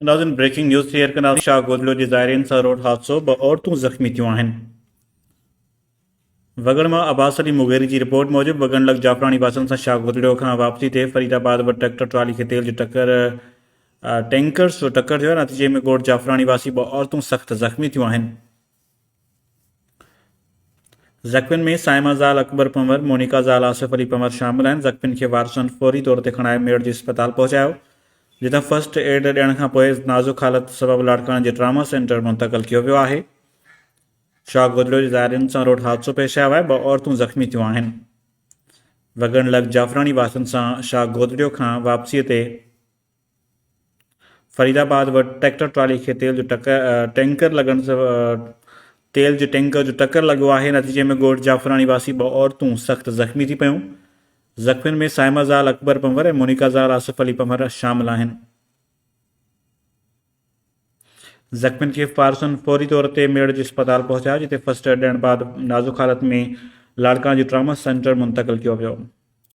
नाज़रीन breaking news share कंदा शाह गोदलो जे ज़ाइरीन सां रोड हादसो ब औरतूं ज़ख़्मी थियूं आहिनि। वगड़ मां अब्बास अली मुगेरी जी रिपोर्ट मूजिब वगड़ लग जाफ़रानी वासन सां शाह गोदलियो खां वापसी ते फरीदाबाद व ट्रैक्टर ट्राली खे तेल जो टैंकर्स जो टक्कर थियो। नतीजे में ॻोठ जाफ़रानी वासी ब औरतूं सख़्त ज़ख़्मी थियूं आहिनि। ज़ख़्मियुनि में साइमा ज़ाल अकबर पंवर, मोनिका ज़ाल आसिफ अली पंवर शामिल आहिनि। ज़ख़्मियुनि खे वारसनि फौरी तौर ते खणाए मेरठ जे अस्पताल पहुचायो, जितां फर्स्ट एड ॾियण खां पोइ नाज़ुक हालत सबबि लाड़काने जे ट्रामा सेंटर मुंतक़िल कियो वियो आहे। शाह गोदलियो जे ज़ाइरीन सां रोड हादसो पेश आयो आहे, ब औरतूं ज़ख़्मी थियूं आहिनि। वगड़ लग जाफ़रानी वासियुनि सां शाह गोदलियो खां वापसीअ ते फरीदाबाद व ट्रैक्टर ट्राली खे तेल जे टैंकर जो टक्कर लॻो आहे। नतीजे में ॻोठ जाफ़रानी वासी ब औरतूं सख़्त ज़ख़्मी थी पियूं। ज़ख़्मियुनि में साइमा ज़ाल अकबर पंवर ऐं मोनिका ज़ाल आसिफ अली पंवर शामिल आहिनि। ज़ख़्मियुनि खे वारसनि फौरी तौर ते मेरठ जे अस्पताल पहुचायो, जिते फर्स्ट एड ॾियण बाद नाज़ुक हालत में लाड़काने जे ट्रामा सेंटर मुंतक़िल कियो वियो।